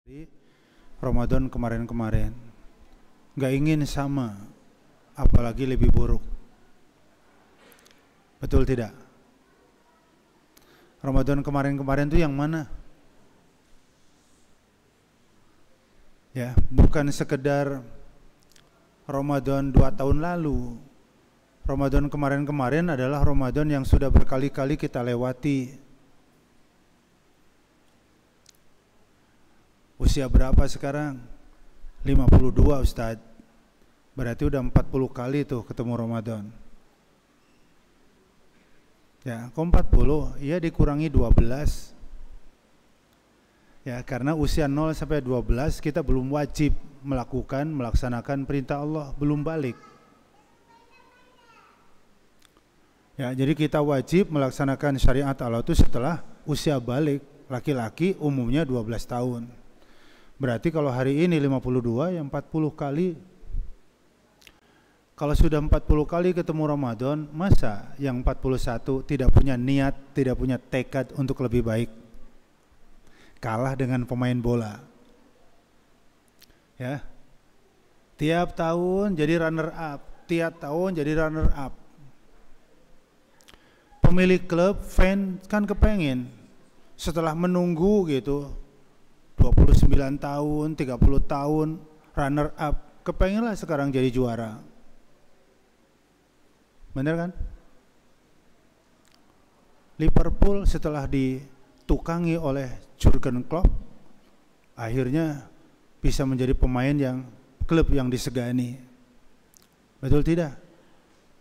Di Ramadan kemarin-kemarin nggak ingin sama, apalagi lebih buruk. Betul tidak? Ramadan kemarin-kemarin itu yang mana? Ya, bukan sekedar Ramadan 2 tahun lalu. Ramadan kemarin-kemarin adalah Ramadan yang sudah berkali-kali kita lewati. Usia berapa sekarang? 52 Ustadz. Berarti udah 40 kali tuh ketemu Ramadan. Ya, kok 40? Iya, dikurangi 12. Ya, karena usia 0 sampai 12 kita belum wajib melaksanakan perintah Allah, belum balik. Ya, jadi kita wajib melaksanakan syariat Allah itu setelah usia balik. Laki-laki umumnya 12 tahun. Berarti kalau hari ini 52, ya 40 kali. Kalau sudah 40 kali ketemu Ramadan, masa yang 41 tidak punya niat, tidak punya tekad untuk lebih baik? Kalah dengan pemain bola. Ya. Tiap tahun jadi runner up, tiap tahun jadi runner up. Pemilik klub, fan kan kepengen setelah menunggu gitu 29 tahun, 30 tahun runner up, kepengenlah sekarang jadi juara. Bener kan? Liverpool setelah ditukangi oleh Jurgen Klopp, akhirnya bisa menjadi pemain yang klub yang disegani. Betul tidak?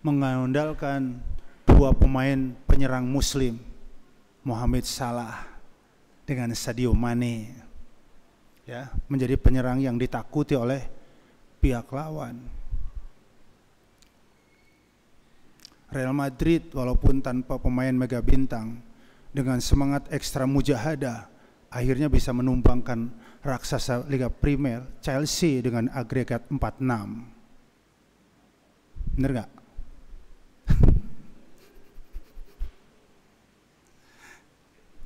Mengandalkan dua pemain penyerang Muslim, Mohamed Salah dengan Sadio Mane. Ya, menjadi penyerang yang ditakuti oleh pihak lawan. Real Madrid walaupun tanpa pemain mega bintang, dengan semangat ekstra mujahadah akhirnya bisa menumbangkan raksasa Liga Primer Chelsea dengan agregat 4-6. Bener gak?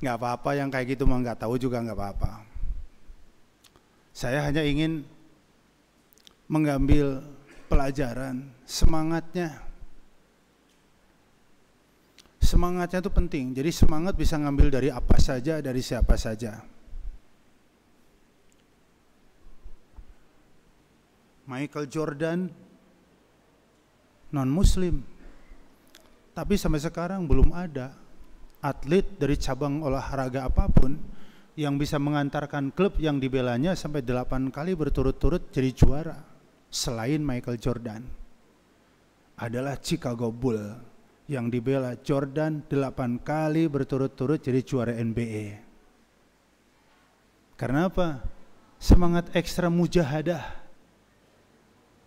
Gak apa-apa, yang kayak gitu mah gak tahu juga gak apa-apa. Saya hanya ingin mengambil pelajaran semangatnya. Semangatnya itu penting. Jadi semangat bisa ngambil dari apa saja, dari siapa saja. Michael Jordan non-muslim, tapi sampai sekarang belum ada atlet dari cabang olahraga apapun yang bisa mengantarkan klub yang dibelanya sampai 8 kali berturut-turut jadi juara. Selain Michael Jordan, adalah Chicago Bulls yang dibela Jordan 8 kali berturut-turut jadi juara NBA. Karena apa? Semangat ekstra mujahadah,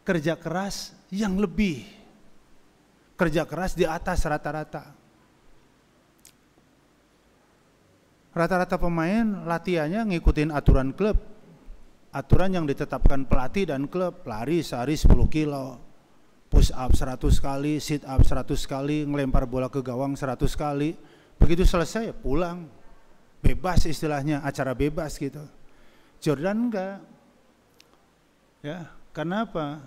kerja keras yang lebih, kerja keras di atas rata-rata. Rata-rata pemain latihannya ngikutin aturan klub, aturan yang ditetapkan pelatih dan klub. Lari sehari 10 kilo, push up 100 kali, sit up 100 kali, ngelempar bola ke gawang 100 kali. Begitu selesai pulang, bebas istilahnya, acara bebas gitu. Jordan enggak. Ya, karena apa?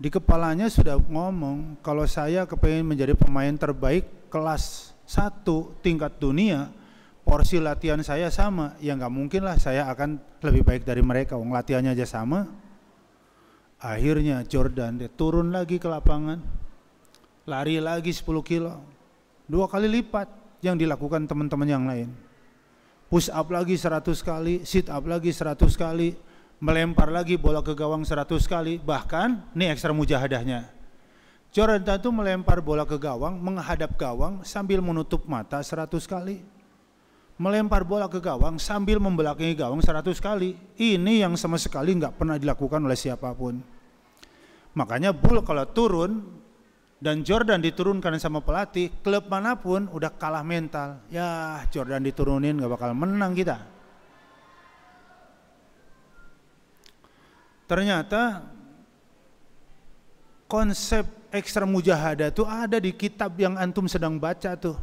Di kepalanya sudah ngomong, kalau saya kepengen menjadi pemain terbaik kelas 1 tingkat dunia, porsi latihan saya sama, ya nggak mungkin lah saya akan lebih baik dari mereka, wong latihannya aja sama. Akhirnya Jordan dia turun lagi ke lapangan, lari lagi 10 kilo, 2 kali lipat yang dilakukan teman-teman yang lain. Push up lagi 100 kali, sit up lagi 100 kali, melempar lagi bola ke gawang 100 kali. Bahkan ini ekstra mujahadahnya, Jordan itu melempar bola ke gawang, menghadap gawang sambil menutup mata 100 kali. Melempar bola ke gawang sambil membelakangi gawang 100 kali. Ini yang sama sekali nggak pernah dilakukan oleh siapapun. Makanya Bull kalau turun dan Jordan diturunkan sama pelatih, klub manapun udah kalah mental. Ya, Jordan diturunin nggak bakal menang kita. Ternyata konsep ekstra mujahadah itu ada di kitab yang antum sedang baca tuh.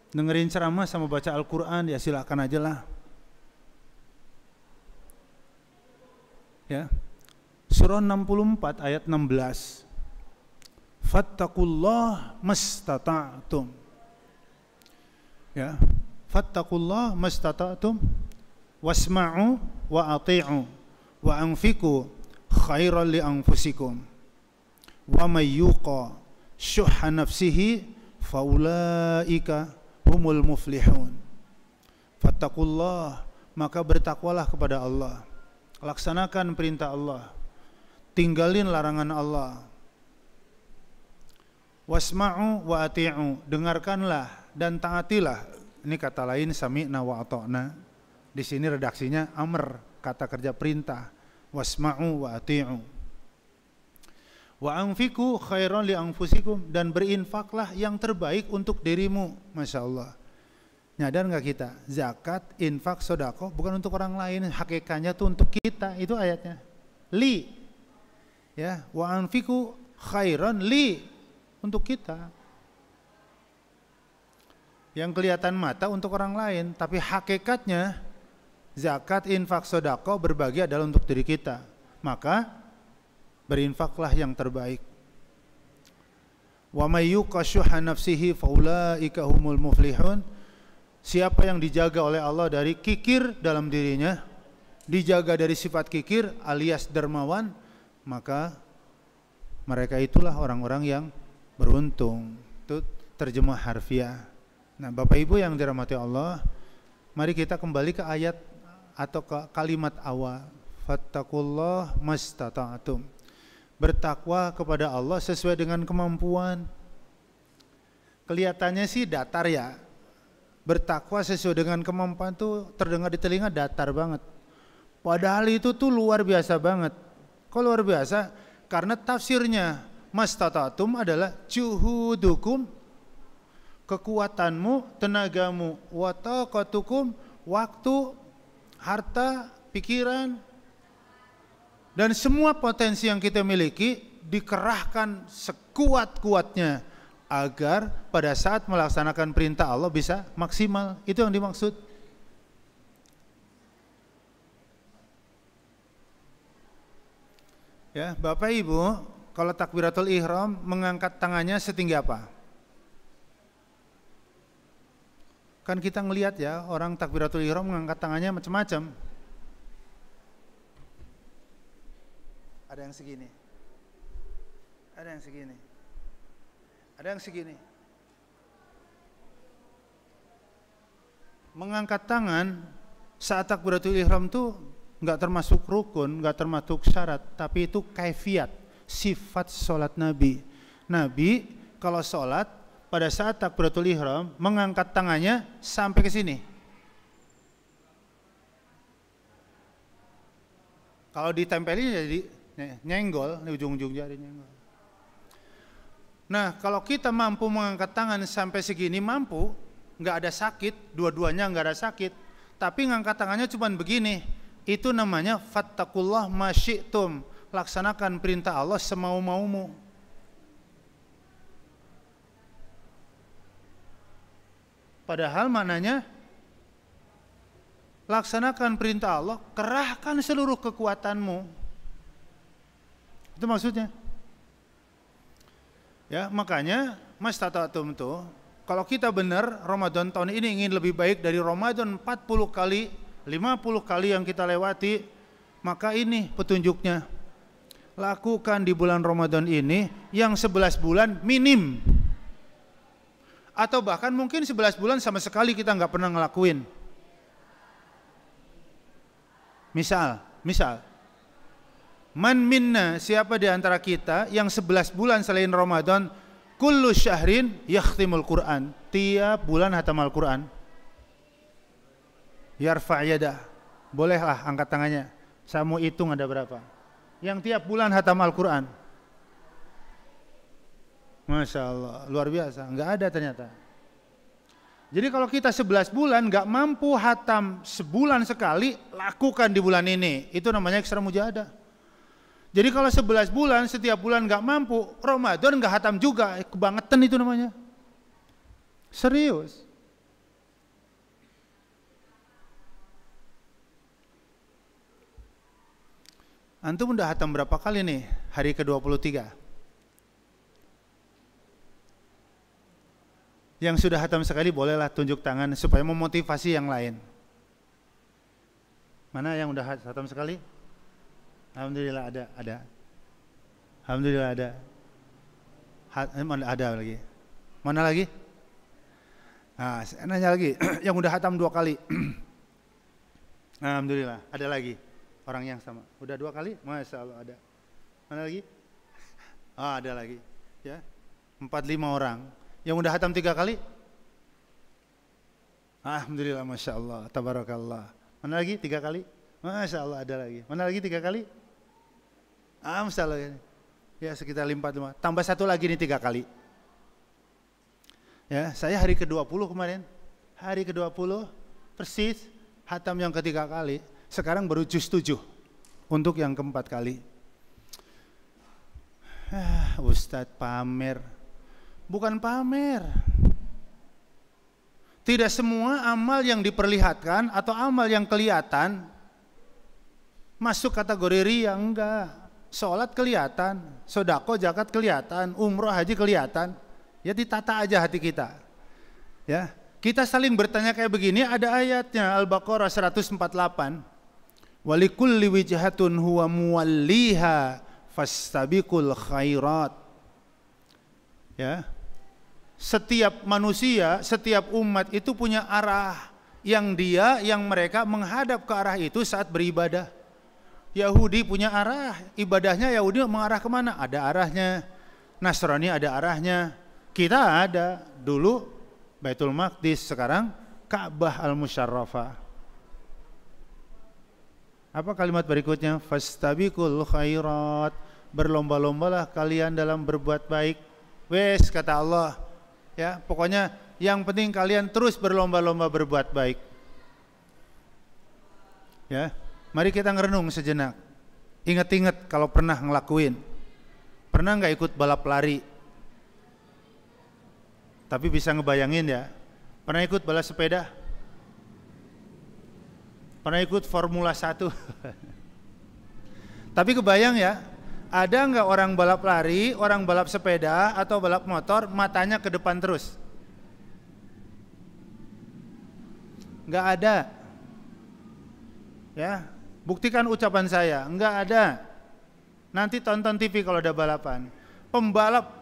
Dengerin ceramah sama baca Al-Quran ya silakan aja lah. Ya. Surah 64 ayat 16. Fattaqullah mastata'tum. Ya. Fattaqullah mastata'tum wasma'u wa ati'u wa anfiqu khairan li anfusikum wa may yuqa syuhha nafsihi faulaika humul muflihun. Fattaqullah, maka bertakwalah kepada Allah, laksanakan perintah Allah, tinggalin larangan Allah. Wasma'u wa ati'u, dengarkanlah dan taatilah. Ini kata lain sami'na wa ata'na. Di sini redaksinya amr, kata kerja perintah. Wasma'u wa ati'u. Wa anfiqu khairan li anfusikum, dan berinfaklah yang terbaik untuk dirimu. Masya Allah. Nyadar nggak kita? Zakat, infak, sedekah bukan untuk orang lain, hakikatnya tuh untuk kita. Itu ayatnya. Li. Ya, wa anfiqu khairan li, untuk kita. Yang kelihatan mata untuk orang lain, tapi hakikatnya zakat, infak, sedekah berbagi adalah untuk diri kita. Maka berinfaklah yang terbaik. Wa may yuqa syuhha nafsihi faulaika humul muflihun. Siapa yang dijaga oleh Allah dari kikir dalam dirinya, dijaga dari sifat kikir alias dermawan, maka mereka itulah orang-orang yang beruntung. Itu terjemah harfiah. Nah, Bapak Ibu yang dirahmati Allah, mari kita kembali ke ayat atau ke kalimat awal. Fattaqullah mastata'tum. Bertakwa kepada Allah sesuai dengan kemampuan. Kelihatannya sih datar ya. Bertakwa sesuai dengan kemampuan tuh terdengar di telinga datar banget. Padahal itu tuh luar biasa banget. Kok luar biasa? Karena tafsirnya mastata'tum adalah juhudukum, kekuatanmu, tenagamu, wa taqatukum, waktu, harta, pikiran, dan semua potensi yang kita miliki dikerahkan sekuat-kuatnya agar pada saat melaksanakan perintah Allah bisa maksimal. Itu yang dimaksud. Ya, Bapak Ibu, kalau takbiratul ihram mengangkat tangannya setinggi apa? Kan kita ngelihat ya, orang takbiratul ihram mengangkat tangannya macam-macam. Ada yang segini. Ada yang segini. Ada yang segini. Mengangkat tangan saat takbiratul ihram itu enggak termasuk rukun, enggak termasuk syarat, tapi itu kaifiat, sifat sholat Nabi. Nabi kalau sholat pada saat takbiratul ihram mengangkat tangannya sampai ke sini. Kalau ditempelin jadi nyenggol, di ujung-ujung jari nyenggol. Nah, kalau kita mampu mengangkat tangan sampai segini, mampu, nggak ada sakit, dua-duanya nggak ada sakit, tapi ngangkat tangannya cuma begini, itu namanya fattaqullah masyi'tum, laksanakan perintah Allah semau-maumu. Padahal mananya laksanakan perintah Allah, kerahkan seluruh kekuatanmu. Itu maksudnya. Ya, makanya mastata'tum tuh, kalau kita benar Ramadan tahun ini ingin lebih baik dari Ramadan 40 kali, 50 kali yang kita lewati, maka ini petunjuknya. Lakukan di bulan Ramadan ini yang 11 bulan minim. Atau bahkan mungkin 11 bulan sama sekali kita nggak pernah ngelakuin. Misal, man minna, siapa di antara kita yang 11 bulan selain Ramadan, kullu syahrin yakhtimul Quran, tiap bulan hatam Al-Quran. Yarfa' yadah, bolehlah angkat tangannya, saya mau hitung ada berapa yang tiap bulan hatam Al-Quran. Masya Allah, luar biasa, nggak ada ternyata. Jadi kalau kita 11 bulan nggak mampu hatam sebulan sekali, lakukan di bulan ini, itu namanya ekstra mujahadah. Jadi kalau 11 bulan, setiap bulan nggak mampu, Ramadan nggak hatam juga, kebangetan itu namanya. Serius. Antum udah hatam berapa kali nih hari ke-23? Yang sudah hatam sekali bolehlah tunjuk tangan supaya memotivasi yang lain. Mana yang udah hatam sekali? Alhamdulillah ada. Alhamdulillah ada. Ada lagi. Mana lagi? Nah, saya nanya lagi, yang udah hatam 2 kali. Alhamdulillah, ada lagi orang yang sama. Udah 2 kali? Masya Allah ada. Mana lagi? Ada lagi. Ya, 4-5 orang. Yang udah hatam 3 kali? Alhamdulillah, Masya Allah, Tabarakallah. Mana lagi? 3 kali? Masya Allah ada lagi. Mana lagi 3 kali? Masya Allah. Ya sekitar 4-5. Tambah 1 lagi nih 3 kali. Ya, saya hari ke-20 kemarin. Hari ke-20 persis hatam yang ke-3 kali. Sekarang baru juz 7 untuk yang ke-4 kali. Ustadz pamer. Bukan pamer. Tidak semua amal yang diperlihatkan atau amal yang kelihatan masuk kategori riya, enggak. Sholat kelihatan, sodako, zakat kelihatan, umroh, haji kelihatan. Ya ditata aja hati kita. Ya, kita saling bertanya kayak begini, ada ayatnya Al-Baqarah 148. Walikulli wijhatun huwa muwalliha fastabiqul khairat. Ya. Setiap manusia, setiap umat itu punya arah yang mereka menghadap ke arah itu saat beribadah. Yahudi punya arah, ibadahnya Yahudi mengarah kemana? Ada arahnya. Nasrani ada arahnya. Kita ada dulu Baitul Maqdis, sekarang Ka'bah Al-Musyarrafah. Apa kalimat berikutnya? Fastabiqul khairat. Berlomba-lombalah kalian dalam berbuat baik. Wes kata Allah. Ya, pokoknya yang penting kalian terus berlomba-lomba berbuat baik. Ya, mari kita ngerenung sejenak. Ingat-ingat kalau pernah ngelakuin. Pernah nggak ikut balap lari? Tapi bisa ngebayangin ya. Pernah ikut balap sepeda? Pernah ikut Formula 1? Tapi kebayang ya, ada nggak orang balap lari, orang balap sepeda atau balap motor matanya ke depan terus? Nggak ada. Ya, buktikan ucapan saya, nggak ada. Nanti tonton TV kalau ada balapan. Pembalap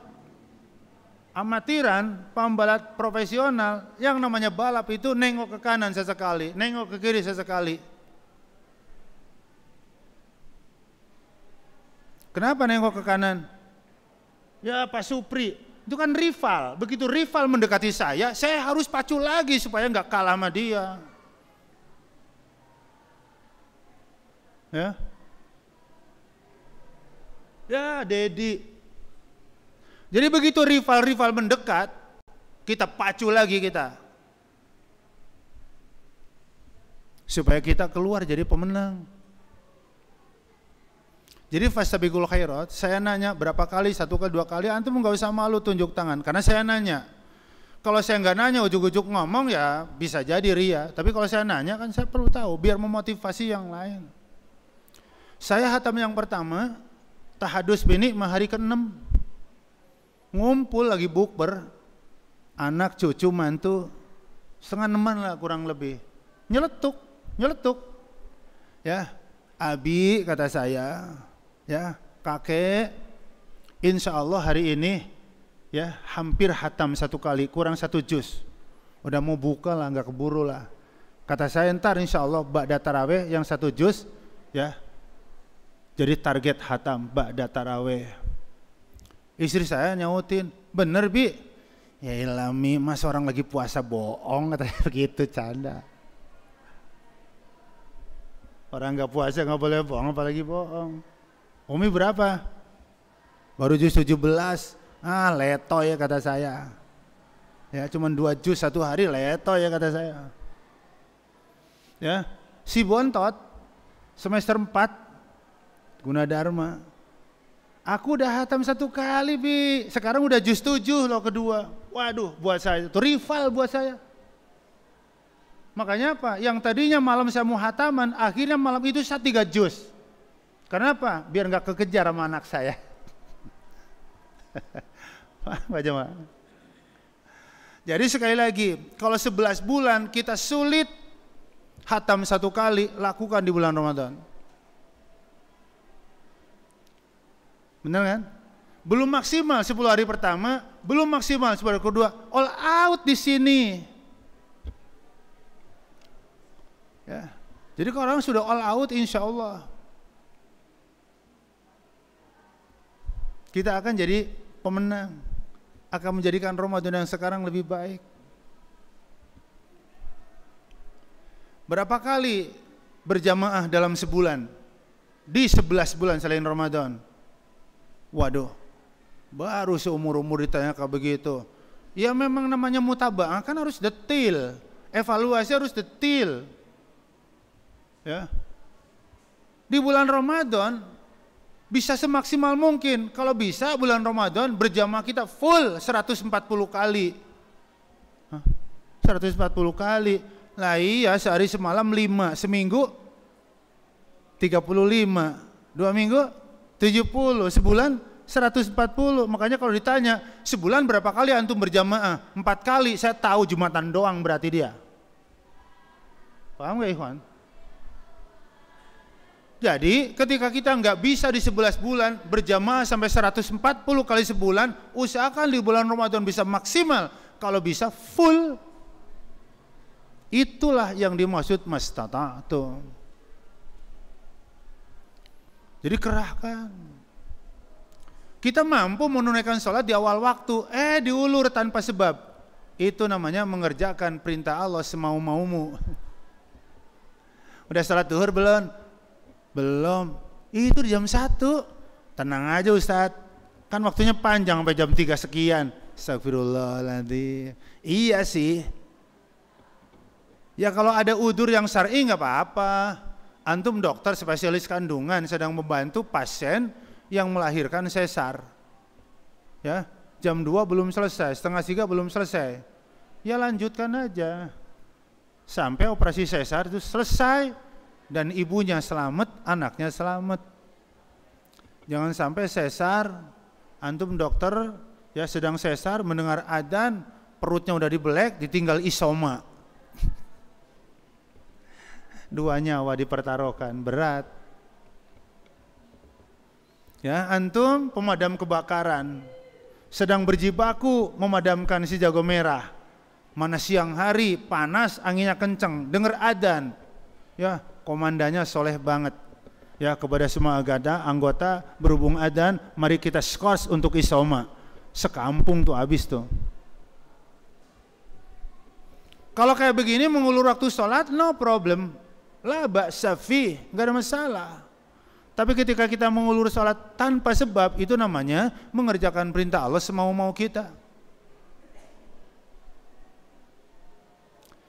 amatiran, pembalap profesional, yang namanya balap itu nengok ke kanan sesekali, nengok ke kiri sesekali. Kenapa nengok ke kanan? Ya Pak Supri, itu kan rival. Begitu rival mendekati saya harus pacu lagi supaya nggak kalah sama dia. Ya Dedi. Jadi begitu rival-rival mendekat, kita pacu lagi kita. Supaya kita keluar jadi pemenang. Jadi fastabiqul khairat, saya nanya berapa kali, 1 kali, 2 kali, antum nggak usah malu tunjuk tangan. Karena saya nanya. Kalau saya nggak nanya, ujuk-ujuk ngomong ya bisa jadi ria. Tapi kalau saya nanya kan saya perlu tahu, biar memotivasi yang lain. Saya hatam yang pertama, tahadus bini hari ke-6. Ngumpul lagi bukber, anak cucu mantu 5:30 lah kurang lebih, nyeletuk, ya Abi kata saya, ya kakek, insya Allah hari ini ya hampir hatam 1 kali, kurang 1 juz, udah mau buka lah nggak keburu lah, kata saya ntar insya Allah ba'da taraweh yang 1 juz ya, jadi target hatam ba'da taraweh. Istri saya nyautin, bener Bi? Ya ilami, mas orang lagi puasa bohong, katanya begitu, canda. Orang gak puasa gak boleh bohong, apalagi bohong. Umi berapa? Baru juz 17. Leto ya kata saya. Ya cuman 2 juz 1 hari, leto ya kata saya. Ya, si Bontot semester 4 Gunadarma. Aku udah hatam 1 kali Bi, sekarang udah juz 7 loh kedua. Waduh, buat saya itu rival buat saya. Makanya apa? Yang tadinya malam saya mau hataman, akhirnya malam itu saya 3 juz. Karena apa? Biar nggak kekejar sama anak saya. Pak Jemaah. Jadi sekali lagi, kalau 11 bulan kita sulit khatam 1 kali, lakukan di bulan Ramadan. Benar kan? Belum maksimal 10 hari pertama, belum maksimal 10 hari kedua, all out di sini. Ya. Jadi kalau orang sudah all out, insya Allah kita akan jadi pemenang, akan menjadikan Ramadan yang sekarang lebih baik. Berapa kali berjamaah dalam sebulan? Di 11 bulan selain Ramadan. Waduh, baru seumur-umur ditanya kayak begitu. Ya memang namanya mutaba'ah kan harus detail, evaluasi harus detail. Ya. Di bulan Ramadan bisa semaksimal mungkin. Kalau bisa bulan Ramadan berjamaah kita full 140 kali. 140 kali. Lah iya, sehari semalam 5, seminggu 35, 2 minggu 70, sebulan 140. Makanya kalau ditanya, sebulan berapa kali antum berjamaah? 4 kali, saya tahu Jumatan doang berarti dia. Paham gak ikhwan? Jadi ketika kita nggak bisa di 11 bulan berjamaah sampai 140 kali sebulan, usahakan di bulan Ramadan bisa maksimal, kalau bisa full. Itulah yang dimaksud mastata'tum. Jadi kerahkan. Kita mampu menunaikan sholat di awal waktu, diulur tanpa sebab. Itu namanya mengerjakan perintah Allah semau-maumu. Udah sholat duhur belum? Belum, itu di jam 1. Tenang aja Ustadz, kan waktunya panjang sampai jam 3 sekian. Astagfirullahaladzim. Iya sih. Ya kalau ada udzur yang syar'i nggak apa-apa. Antum dokter spesialis kandungan sedang membantu pasien yang melahirkan sesar. Ya, jam 2 belum selesai, setengah 3 belum selesai. Ya lanjutkan aja. Sampai operasi sesar itu selesai. Dan ibunya selamat, anaknya selamat. Jangan sampai sesar, antum dokter ya sedang sesar mendengar adzan, perutnya udah dibelek, ditinggal isoma. 2 nyawa dipertaruhkan, berat. Ya, antum pemadam kebakaran sedang berjibaku memadamkan si jago merah. Mana siang hari panas, anginnya kenceng, dengar adzan. Ya, komandannya soleh banget. Ya, kepada semua anggota berhubung adzan, mari kita skors untuk isoma. Sekampung tuh habis tuh. Kalau kayak begini mengulur waktu sholat, no problem. La ba'sa fi, nggak ada masalah. Tapi ketika kita mengulur sholat tanpa sebab, itu namanya mengerjakan perintah Allah semau-mau kita.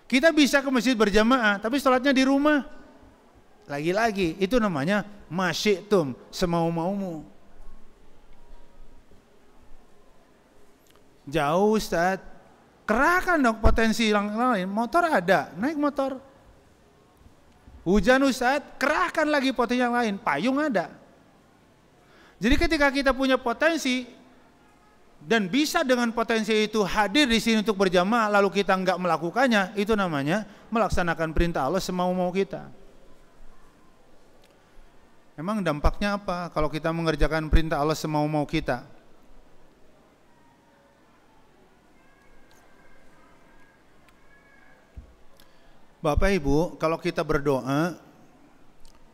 Kita bisa ke masjid berjamaah, tapi sholatnya di rumah. Lagi-lagi, itu namanya masyi'tum, semau-maumu. Jauh Ustaz, kerahkan dong potensi yang lain. Motor ada, naik motor. Hujan Ustaz, kerahkan lagi potensi yang lain. Payung ada. Jadi ketika kita punya potensi dan bisa dengan potensi itu hadir di sini untuk berjamaah, lalu kita nggak melakukannya, itu namanya melaksanakan perintah Allah semau-mau kita. Emang dampaknya apa kalau kita mengerjakan perintah Allah semau-mau kita? Bapak Ibu, kalau kita berdoa,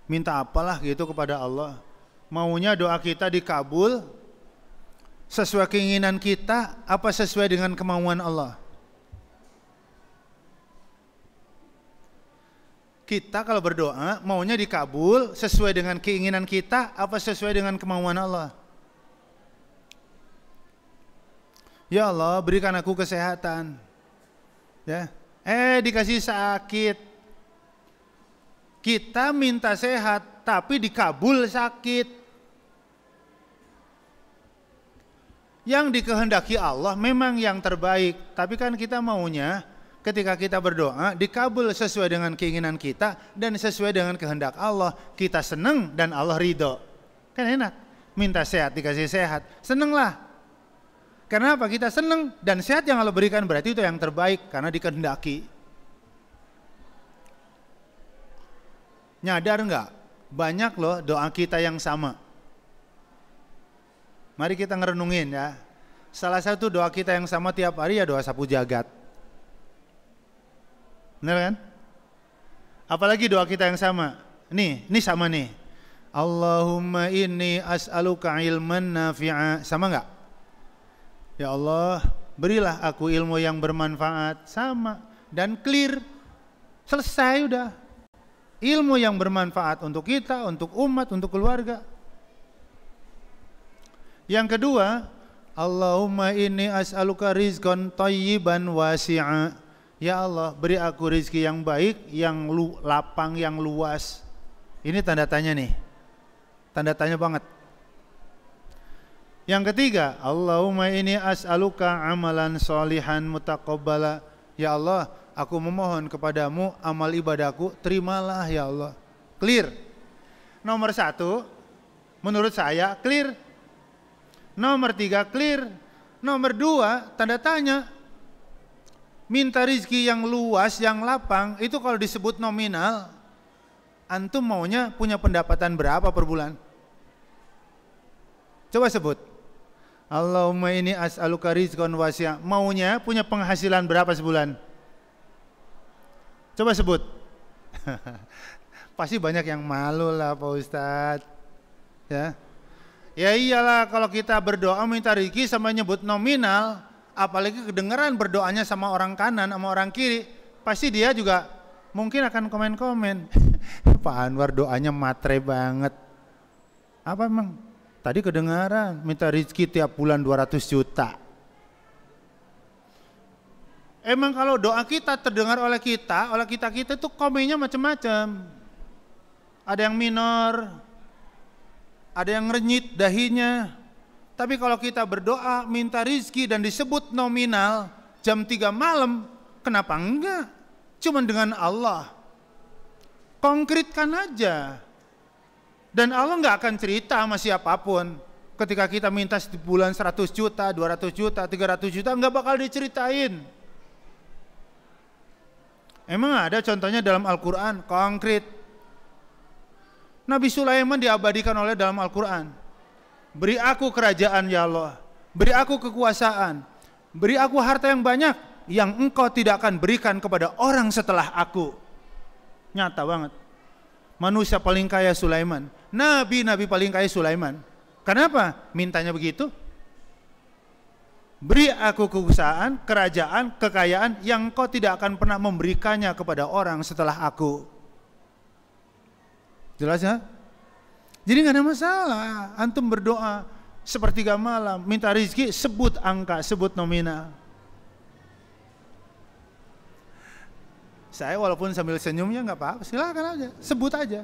minta apalah gitu kepada Allah, maunya doa kita dikabul sesuai keinginan kita, apa sesuai dengan kemauan Allah? Kita kalau berdoa maunya dikabul sesuai dengan keinginan kita, apa sesuai dengan kemauan Allah? Ya Allah, berikan aku kesehatan. Ya, dikasih sakit. Kita minta sehat, tapi dikabul sakit. Yang dikehendaki Allah memang yang terbaik, tapi kan kita maunya ketika kita berdoa dikabul sesuai dengan keinginan kita dan sesuai dengan kehendak Allah. Kita senang dan Allah ridho. Kan enak. Minta sehat dikasih sehat, senenglah. Karena apa? Kita senang dan sehat yang Allah berikan berarti itu yang terbaik karena dikehendaki. Nyadar enggak? Banyak loh doa kita yang sama. Mari kita ngerenungin ya. Salah satu doa kita yang sama tiap hari ya doa sapu jagat. Benar kan? Apalagi doa kita yang sama. Ini sama nih. Allahumma inni as'aluka ilman nafi'a. Sama enggak? Ya Allah, berilah aku ilmu yang bermanfaat. Sama. Dan clear. Selesai udah. Ilmu yang bermanfaat untuk kita, untuk umat, untuk keluarga. Yang kedua, Allahumma inni as'aluka rizqan thayyiban wasi'a. Ya Allah, beri aku rezeki yang baik, yang lapang, yang luas. Ini tanda tanya nih. Tanda tanya banget. Yang ketiga, Allahumma inni as'aluka amalan sholihan mutaqabbala. Ya Allah, aku memohon kepadamu amal ibadahku, terimalah ya Allah. Clear. Nomor 1, menurut saya clear. Nomor 3 clear. Nomor 2 tanda tanya. Minta rizki yang luas, yang lapang, itu kalau disebut nominal, antum maunya punya pendapatan berapa per bulan? Coba sebut. Allahumma inni as'aluka rizqan wasi'a. Maunya punya penghasilan berapa sebulan? Coba sebut. Pasti banyak yang malu lah Pak Ustadz. Ya. Ya iyalah kalau kita berdoa minta rezeki sama nyebut nominal, apalagi kedengeran berdoanya sama orang kanan sama orang kiri, pasti dia juga mungkin akan komen-komen. Pak Anwar doanya matre banget. Apa emang? Tadi kedengaran minta rezeki tiap bulan 200 juta. Emang kalau doa kita terdengar oleh kita itu komennya macam-macam. Ada yang minor, ada yang renyit dahinya. Tapi kalau kita berdoa minta rizki dan disebut nominal jam 3 malam, kenapa enggak? Cuman dengan Allah. Konkretkan aja. Dan Allah enggak akan cerita sama siapapun. Ketika kita minta sebulan 100 juta, 200 juta, 300 juta, enggak bakal diceritain. Emang ada contohnya dalam Al-Quran, konkret. Nabi Sulaiman diabadikan oleh dalam Al-Quran. Beri aku kerajaan ya Allah, beri aku kekuasaan, beri aku harta yang banyak yang engkau tidak akan berikan kepada orang setelah aku. Nyata banget. Manusia paling kaya Sulaiman, nabi paling kaya Sulaiman. Kenapa? Mintanya begitu. Beri aku kekuasaan, kerajaan, kekayaan yang engkau tidak akan pernah memberikannya kepada orang setelah aku. Jelas ya? Jadi nggak ada masalah. Antum berdoa sepertiga malam, minta rezeki, sebut angka, sebut nominal. Saya walaupun sambil senyumnya nggak apa-apa, silakan aja, sebut aja.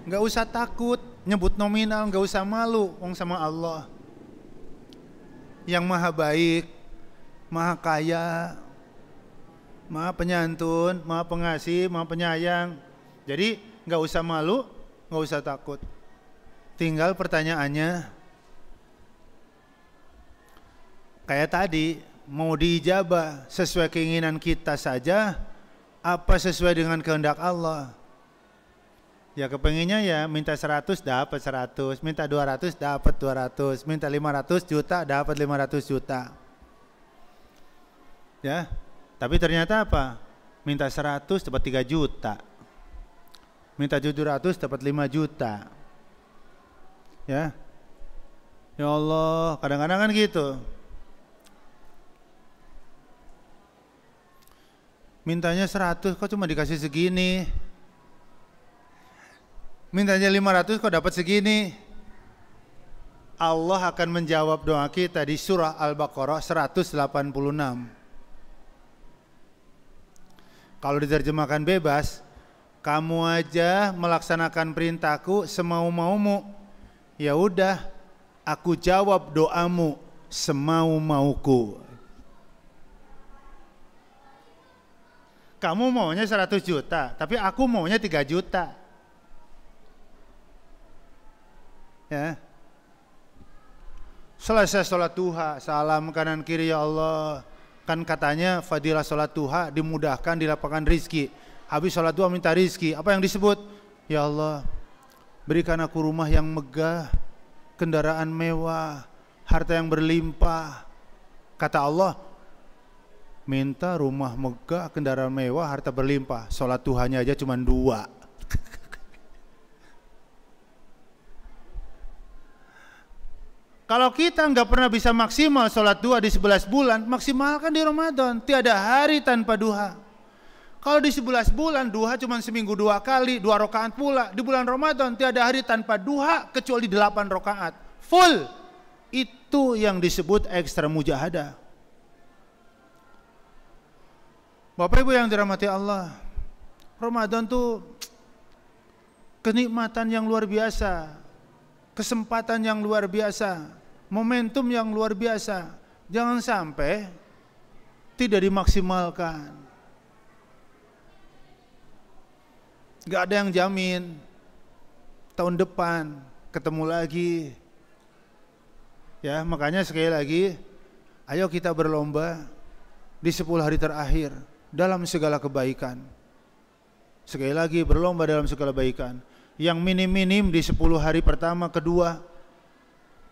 Nggak usah takut nyebut nominal, nggak usah malu, wong sama Allah yang maha baik, maha kaya, maha penyantun, maha pengasih, maha penyayang. Jadi nggak usah malu, nggak usah takut. Tinggal pertanyaannya, kayak tadi, mau diijabah sesuai keinginan kita saja, apa sesuai dengan kehendak Allah? Ya kepengennya ya minta 100 dapat 100, minta 200 dapat 200, minta 500 juta dapat 500 juta. Ya. Tapi ternyata apa? Minta 100 dapat 3 juta. Minta 700 dapat 5 juta. Ya. Ya Allah, kadang-kadang kan gitu. Mintanya 100 kok cuma dikasih segini. Mintanya 500 kok dapat segini. Allah akan menjawab doa kita di surah Al-Baqarah 186. Kalau diterjemahkan bebas, kamu aja melaksanakan perintahku semau-maumu. Ya udah, aku jawab doamu semau-mauku. Kamu maunya 100 juta, tapi aku maunya 3 juta. Ya. Selesai sholat duha, salam kanan kiri ya Allah. Kan katanya fadilah sholat duha dimudahkan, dilapangkan rizki. Habis sholat duha minta rizki, apa yang disebut? Ya Allah, berikan aku rumah yang megah, kendaraan mewah, harta yang berlimpah. Kata Allah, minta rumah megah, kendaraan mewah, harta berlimpah. Sholat duhanya aja cuma 2. Kalau kita nggak pernah bisa maksimal sholat duha di 11 bulan, maksimalkan di Ramadan. Tiada hari tanpa duha. Kalau di 11 bulan, duha cuma seminggu 2 kali, 2 rakaat pula. Di bulan Ramadan, tiada hari tanpa duha kecuali 8 rakaat. Full. Itu yang disebut ekstra mujahadah. Bapak Ibu yang dirahmati Allah, Ramadan tuh kenikmatan yang luar biasa. Kesempatan yang luar biasa, momentum yang luar biasa. Jangan sampai tidak dimaksimalkan. Gak ada yang jamin tahun depan ketemu lagi. Ya, makanya sekali lagi, ayo kita berlomba di 10 hari terakhir dalam segala kebaikan. Sekali lagi, berlomba dalam segala kebaikan. Yang minim-minim di 10 hari pertama, kedua,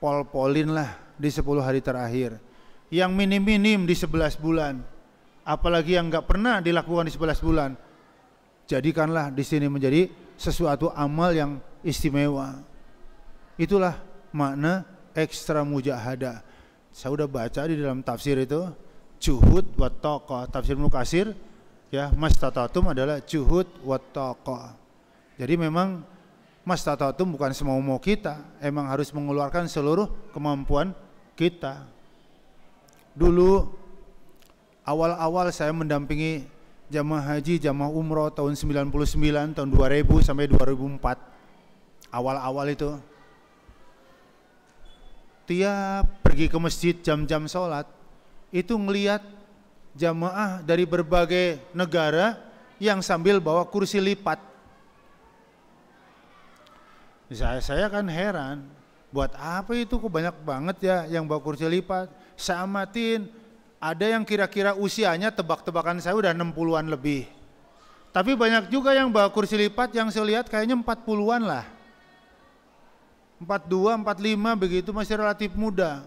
pol-polin lah di 10 hari terakhir. Yang minim-minim di 11 bulan, apalagi yang gak pernah dilakukan di 11 bulan, jadikanlah di sini menjadi sesuatu amal yang istimewa. Itulah makna ekstra mujahadah. Saya udah baca di dalam tafsir itu, juhud wa taqah. Tafsir Ibnu Katsir, ya, mastatatum adalah juhud wa taqah. Jadi memang mastatatum bukan semau-mau kita, emang harus mengeluarkan seluruh kemampuan kita. Dulu awal-awal saya mendampingi jamaah haji, jamaah umroh tahun 99, tahun 2000 sampai 2004. Awal-awal itu tiap pergi ke masjid jam-jam sholat itu ngelihat jamaah dari berbagai negara yang sambil bawa kursi lipat. Saya kan heran, buat apa itu kok banyak banget ya yang bawa kursi lipat. Saya amatin, ada yang kira-kira usianya tebak-tebakan saya udah 60-an lebih. Tapi banyak juga yang bawa kursi lipat yang saya lihat kayaknya 40-an lah. 42, 45 begitu, masih relatif muda.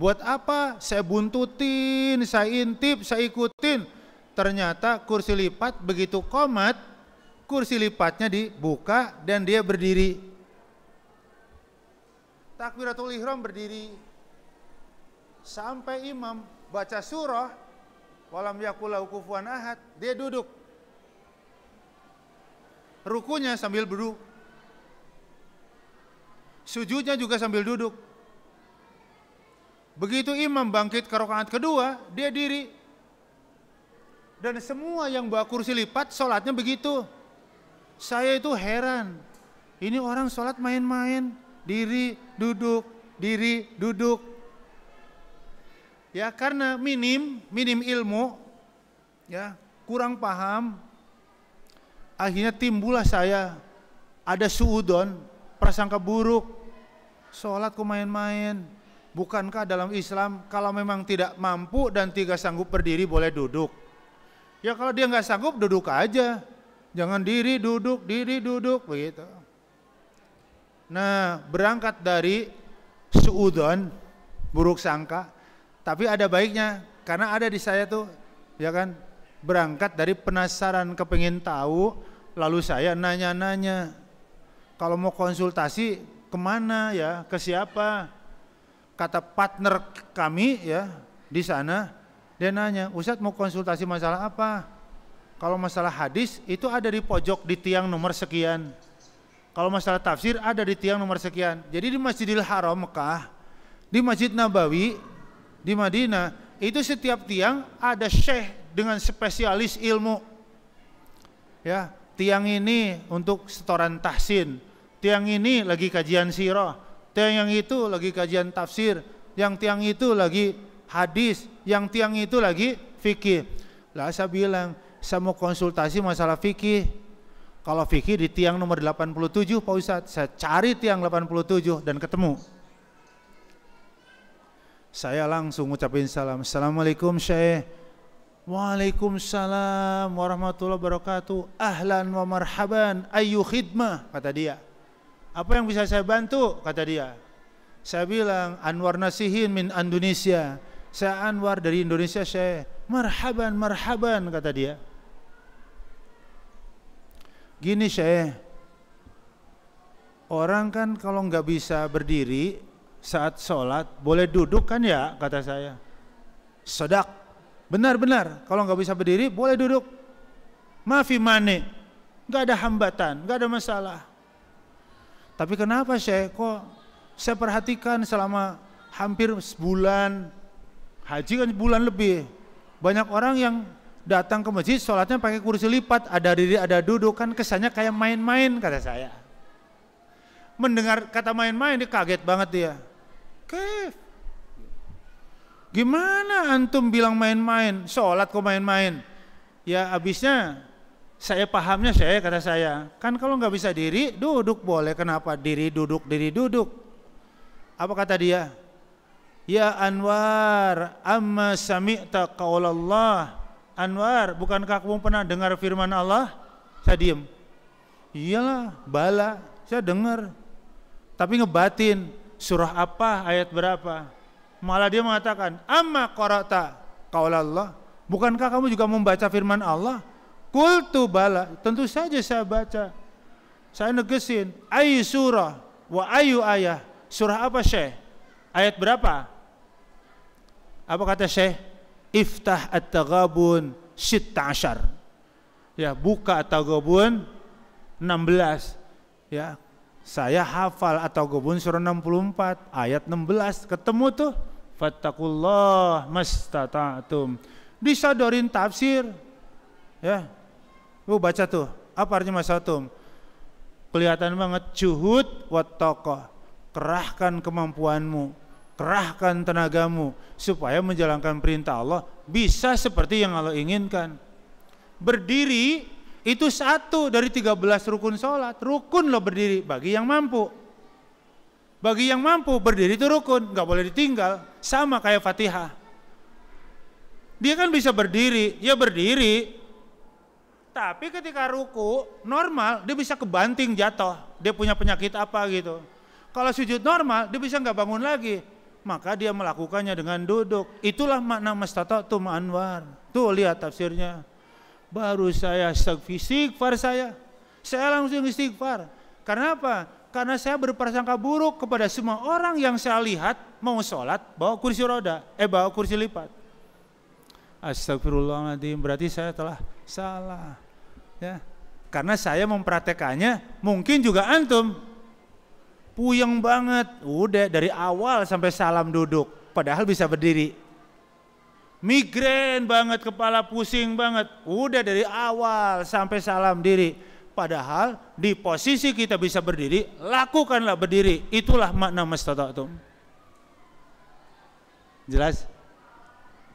Buat apa? Saya buntutin, saya intip, saya ikutin. Ternyata kursi lipat begitu qomat, kursi lipatnya dibuka dan dia berdiri. Takbiratul ihram berdiri. Sampai imam baca surah walam yakul lahu kufuwan ahad, dia duduk. Rukunya sambil duduk. Sujudnya juga sambil duduk. Begitu imam bangkit ke rakaat kedua, dia diri. Dan semua yang bawa kursi lipat sholatnya begitu. Saya itu heran, ini orang sholat main-main, diri, duduk. Ya karena minim ilmu, ya kurang paham, akhirnya timbullah saya ada suudon, prasangka buruk, sholat kok main-main. Bukankah dalam Islam kalau memang tidak mampu dan tidak sanggup berdiri boleh duduk? Ya kalau dia nggak sanggup duduk aja. Jangan diri duduk begitu. Nah, berangkat dari suudon, buruk sangka, tapi ada baiknya karena ada di saya tuh, ya kan, berangkat dari penasaran, kepengin tahu, lalu saya nanya-nanya. Kalau mau konsultasi kemana ya, ke siapa? Kata partner kami ya di sana, dia nanya, Ustadz mau konsultasi masalah apa? Kalau masalah hadis itu ada di pojok di tiang nomor sekian. Kalau masalah tafsir ada di tiang nomor sekian. Jadi di Masjidil Haram Mekah, di Masjid Nabawi di Madinah, itu setiap tiang ada syekh dengan spesialis ilmu. Ya, tiang ini untuk setoran tahsin, tiang ini lagi kajian sirah, tiang yang itu lagi kajian tafsir, yang tiang itu lagi hadis, yang tiang itu lagi fikih. Lah saya bilang, saya mau konsultasi masalah fikih. Kalau fikih di tiang nomor 87 Pak Ustadz, saya cari tiang 87 dan ketemu. Saya langsung ngucapin salam. Assalamualaikum Syekh. Waalaikumsalam warahmatullahi wabarakatuh. Ahlan wa marhaban, ayu khidmah, kata dia. Apa yang bisa saya bantu, kata dia. Saya bilang, Anwar Nasihin min Indonesia. Saya Anwar dari Indonesia Syekh. Marhaban, marhaban, kata dia. Gini Syekh, orang kan kalau nggak bisa berdiri saat sholat, boleh duduk kan ya, kata saya. Sodak. Benar-benar, kalau nggak bisa berdiri boleh duduk. Maafi mane, nggak ada hambatan, nggak ada masalah. Tapi kenapa Syekh, kok saya perhatikan selama hampir sebulan, haji kan sebulan lebih, banyak orang yang datang ke masjid sholatnya pakai kursi lipat, ada diri ada duduk, kan kesannya kayak main-main, kata saya. Mendengar kata main-main dia kaget banget dia. Kef, gimana antum bilang main-main, sholat kok main-main? Ya abisnya saya pahamnya saya, kata saya, kan kalau nggak bisa diri duduk boleh, kenapa diri duduk Apa kata dia? Ya Anwar, amma sami'ta qaulallah. Anwar, bukankah kamu pernah dengar firman Allah? Saya diem. Iyalah, bala, saya dengar. Tapi ngebatin, surah apa, ayat berapa? Malah dia mengatakan, amma qara'ta qaulallah. Bukankah kamu juga membaca firman Allah? Qultu bala, tentu saja saya baca. Saya negesin, ayu surah wa ayu ayah. Surah apa Syekh? Ayat berapa? Apa kata Syekh? Iftah at-taghabun 16. Ya, buka at-taghabun 16. Ya, saya hafal at-taghabun surah 64 ayat 16, ketemu tuh. Fattakullah mastata'tum. Disodorin tafsir. Ya. Baca tuh. Apa artinya mastata'tum? Kelihatan banget juhud wat taqah. Kerahkan kemampuanmu, kerahkan tenagamu supaya menjalankan perintah Allah bisa seperti yang Allah inginkan. Berdiri itu satu dari 13 rukun sholat. Rukun loh berdiri bagi yang mampu. Bagi yang mampu berdiri itu rukun, nggak boleh ditinggal. Sama kayak Fatihah. Dia kan bisa berdiri, ya berdiri. Tapi ketika ruku normal dia bisa kebanting jatuh. Dia punya penyakit apa gitu. Kalau sujud normal dia bisa nggak bangun lagi. Maka dia melakukannya dengan duduk. Itulah makna mastata'tum Anwar. Tuh lihat tafsirnya. Baru saya istighfar saya langsung istighfar. Karena apa? Karena saya berprasangka buruk kepada semua orang yang saya lihat mau sholat bawa kursi roda, bawa kursi lipat. Astagfirullahaladzim, berarti saya telah salah. Ya, karena saya mempraktekannya, mungkin juga antum puyeng banget, udah dari awal sampai salam duduk, padahal bisa berdiri. Migrain banget, kepala pusing banget, udah dari awal sampai salam diri. Padahal di posisi kita bisa berdiri, lakukanlah berdiri. Itulah makna mastata'tum. Jelas?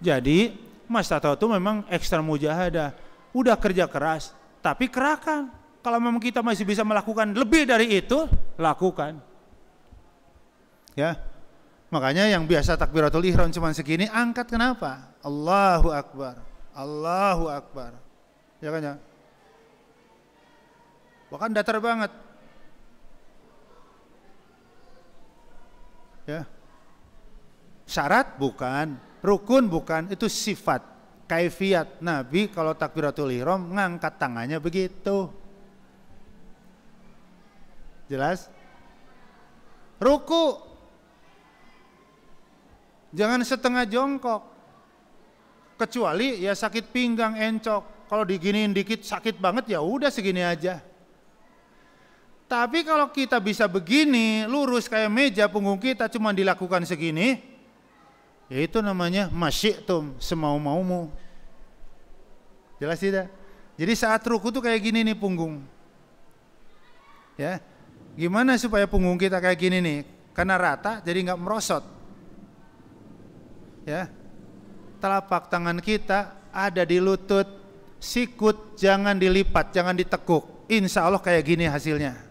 Jadi mastata'tum memang ekstra mujahadah. Udah kerja keras, tapi kerahkan. Kalau memang kita masih bisa melakukan lebih dari itu, lakukan. Ya, makanya yang biasa takbiratul ihram cuma segini, angkat kenapa? Allahu Akbar, Allahu Akbar. Ya kan ya? Bahkan datar banget. Ya. Syarat bukan, rukun bukan, itu sifat, kaifiat. Nabi kalau takbiratul ihram ngangkat tangannya begitu. Jelas? Ruku jangan setengah jongkok. Kecuali ya sakit pinggang, encok. Kalau diginiin dikit sakit banget ya udah segini aja. Tapi kalau kita bisa begini, lurus kayak meja, punggung kita cuma dilakukan segini, ya itu namanya masyi'tum, semau-maumu. Jelas tidak? Jadi saat ruku tuh kayak gini nih punggung. Ya, gimana supaya punggung kita kayak gini nih? Karena rata, jadi nggak merosot. ya. Telapak tangan kita ada di lutut, sikut jangan dilipat, jangan ditekuk. Insya Allah kayak gini hasilnya.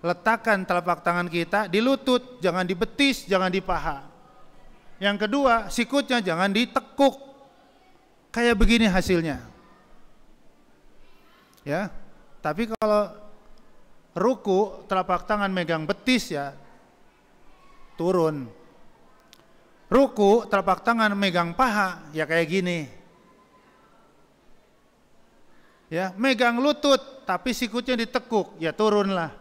Letakkan telapak tangan kita di lutut, jangan di betis, jangan di paha. Yang kedua, sikutnya jangan ditekuk. Kayak begini hasilnya. Ya. Tapi kalau ruku, telapak tangan megang betis ya turun. Ruku, telapak tangan megang paha, ya kayak gini. Ya, megang lutut, tapi sikutnya ditekuk, ya turunlah.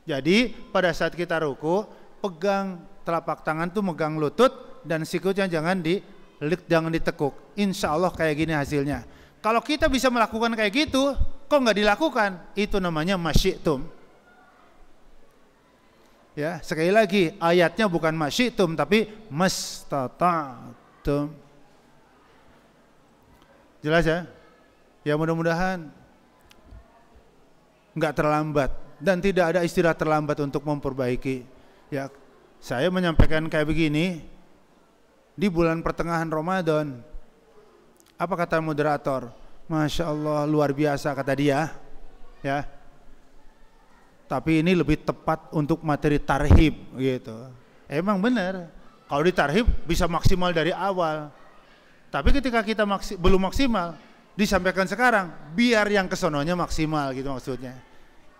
Jadi, pada saat kita ruku, pegang telapak tangan tuh megang lutut, dan sikutnya jangan ditekuk. Insya Allah kayak gini hasilnya. Kalau kita bisa melakukan kayak gitu, kok nggak dilakukan? Itu namanya masyi'tum. Ya, sekali lagi ayatnya bukan masyi'tum tapi mastata'tum. Jelas ya? Ya mudah-mudahan nggak terlambat dan tidak ada istilah terlambat untuk memperbaiki. Ya, saya menyampaikan kayak begini di bulan pertengahan Ramadan. Apa kata moderator? Masya Allah luar biasa kata dia. Ya. Tapi ini lebih tepat untuk materi tarhib gitu. Emang benar. Kalau ditarhib bisa maksimal dari awal. Tapi ketika kita belum maksimal, disampaikan sekarang, biar yang kesononya maksimal gitu maksudnya.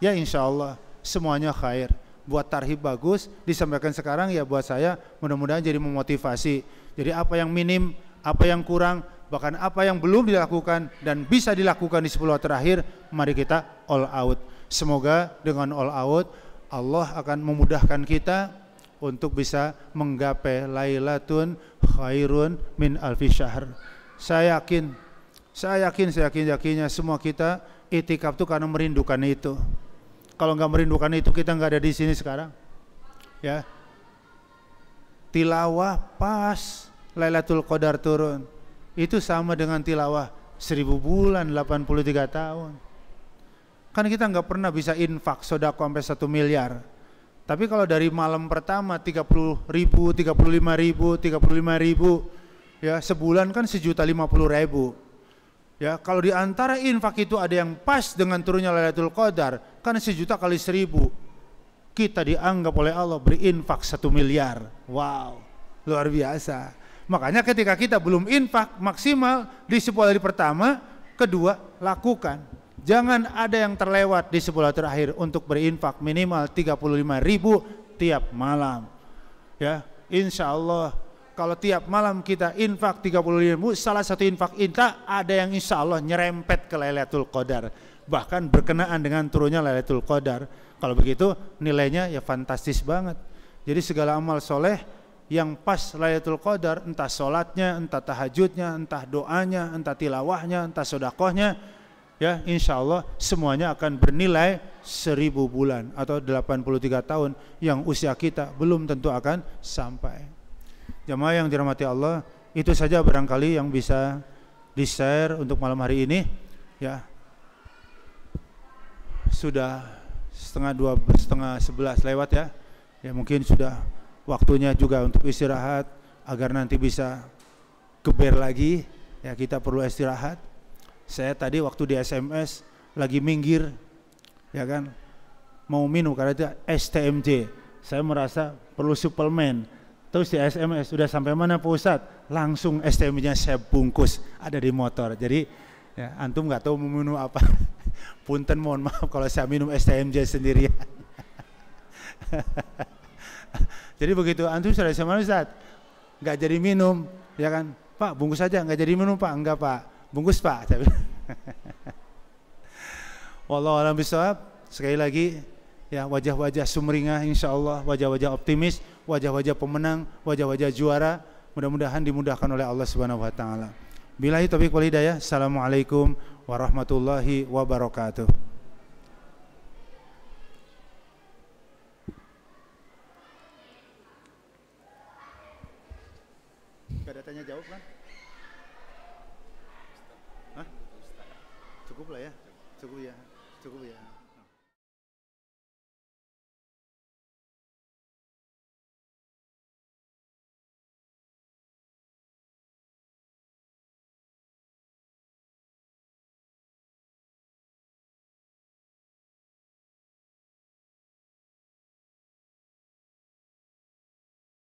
Ya insya Allah semuanya khair. Buat tarhib bagus, disampaikan sekarang ya buat saya mudah-mudahan jadi memotivasi. Jadi apa yang minim, apa yang kurang, bahkan apa yang belum dilakukan dan bisa dilakukan di 10 terakhir, mari kita all out. Semoga dengan all out Allah akan memudahkan kita untuk bisa menggapai Lailatun Khairun min alfi syahr. Saya yakinnya semua kita itikaf itu karena merindukan itu. Kalau nggak merindukan itu kita nggak ada di sini sekarang. Ya. Tilawah pas Lailatul Qadar turun. Itu sama dengan tilawah 1000 bulan 83 tahun. Kan kita nggak pernah bisa infak sedekah sampai 1 miliar. Tapi kalau dari malam pertama 30.000, 35.000, 35.000, ya sebulan kan 1.050.000. Ya kalau di antara infak itu ada yang pas dengan turunnya Lailatul Qadar, kan 1 juta kali 1000. Kita dianggap oleh Allah berinfak 1 miliar. Wow, luar biasa. Makanya ketika kita belum infak maksimal di 10 hari pertama, kedua lakukan. Jangan ada yang terlewat di 10 terakhir untuk berinfak minimal 35.000 tiap malam. Ya, insya Allah kalau tiap malam kita infak 35.000, salah satu infak kita ada yang insya Allah nyerempet ke Lailatul Qadar, bahkan berkenaan dengan turunnya Lailatul Qadar. Kalau begitu nilainya ya fantastis banget. Jadi segala amal soleh yang pas Lailatul Qadar, entah sholatnya, entah tahajudnya, entah doanya, entah tilawahnya, entah sodakohnya, ya insya Allah semuanya akan bernilai 1000 bulan atau 83 tahun yang usia kita belum tentu akan sampai. Jamaah yang dirahmati Allah, itu saja barangkali yang bisa di-share untuk malam hari ini. Ya, sudah setengah 11 lewat ya. Ya mungkin sudah waktunya juga untuk istirahat agar nanti bisa geber lagi. Ya kita perlu istirahat. Saya tadi waktu di SMS lagi minggir, ya kan, mau minum karena itu STMJ. Saya merasa perlu suplemen. Terus di SMS sudah sampai mana Pak Ustadz? Langsung STMJ-nya saya bungkus ada di motor. Jadi ya, antum nggak tahu mau minum apa. Punten mohon maaf kalau saya minum STMJ sendirian. Jadi begitu antum sudah sama Ustadz, nggak jadi minum, ya kan? Pak bungkus aja, nggak jadi minum Pak, enggak Pak. Bungkus Pak. Wallahu a'lam bishawab. Sekali lagi ya wajah-wajah sumringah insyaallah, wajah-wajah optimis, wajah-wajah pemenang, wajah-wajah juara, mudah-mudahan dimudahkan oleh Allah Subhanahu wa taala. Billahi taufiq wal hidayah. Assalamualaikum warahmatullahi wabarakatuh. Gak ada tanya jawab kan? Hah? Cukup lah ya, cukup ya.